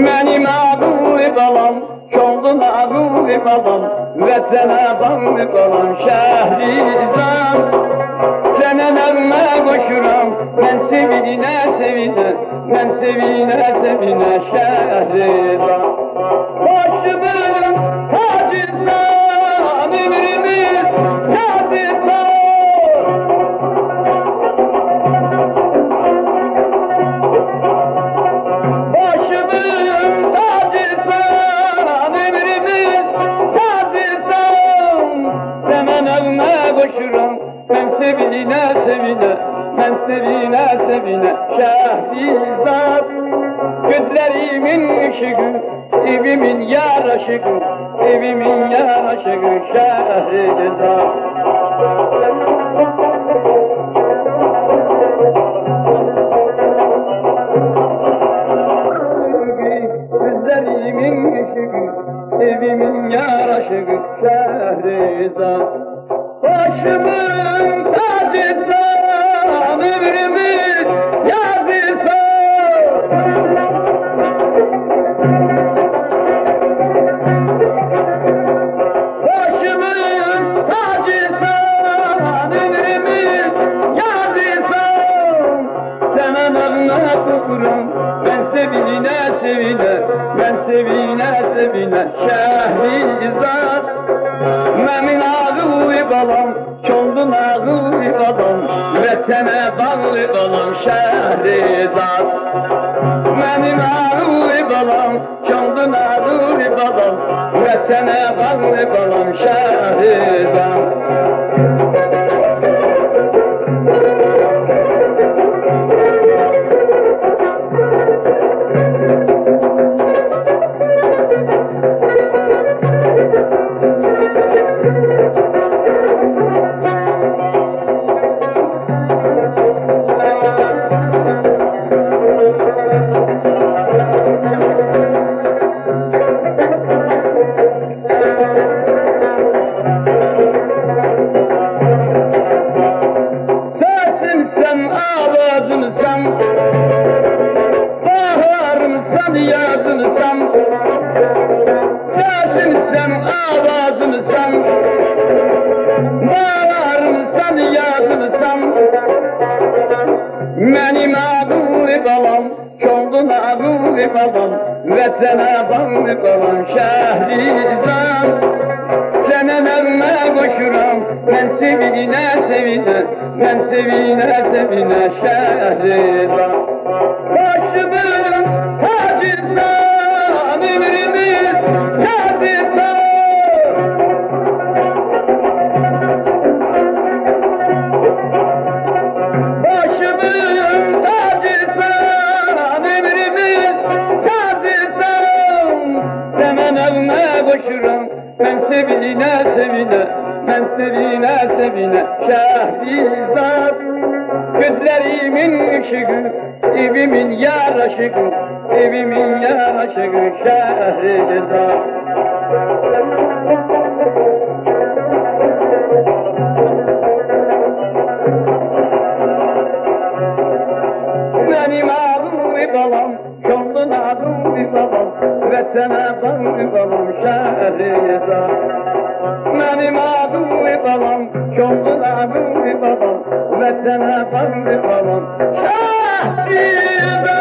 Mənim ağlı balam, çoldun ağlı balam, vətənə bağlı balam, Şəhrizad. Sənə nəğmə qoşuram, mən sevinə sevinə, mən sevinə sevinə, Şəhrizad. Başımın tacısan, ömrümün tacısan. Ben sevinə sevinə, mən sevinə sevinə, Şəhrizad. Gözlərimin ışığı, evimin yaraşığı, evimin yaraşığı, Şəhrizad. Gözlərimin ışığı, evimin yaraşığı, Şəhrizad. Başımın tacısan, ömrümün yazısan. Başımın tacısan, ömrümün yazısan. Sana nəğmə tuturam, ben sevinə sevinə, ben sevinə sevinə, Şəhrizad. Mənim ağlı balam, çoldun ağlı balam, vətənə bağlı balam, Şəhrizad. Mənim ağlı balam, çoldun ağlı balam, vətənə bağlı balam, Şəhrizad. Baharımsan, yazımsan, sesinsen, avazımsan. Baharımsan, yazımsan, mənim ağlı balam, çoldun ağlı balam, vətənə bağlı balam, Şəhrizad. Sənə nəğmə qoşuram, mən sevinə sevinə, mən sevinə sevinə, Şəhrizad. Başımın tacısan, ömrümün tacısan. Başımın tacısan, ömrümün tacısan. Sənə nəğmə qoşuram, mən sevinə sevinə, mən sevinə sevinə, Şəhrizad. Gözlərimin ışığı, evimin yaraşığı, evimin yaraşığı, Şəhrizad. Mənim ağlı balam, çoldun ağlı balam, vətənə bağlı balam, Şəhrizad. Mənim ağlı balam, çoldun ağlı balam, vətənə bağlı balam, Şəhrizad.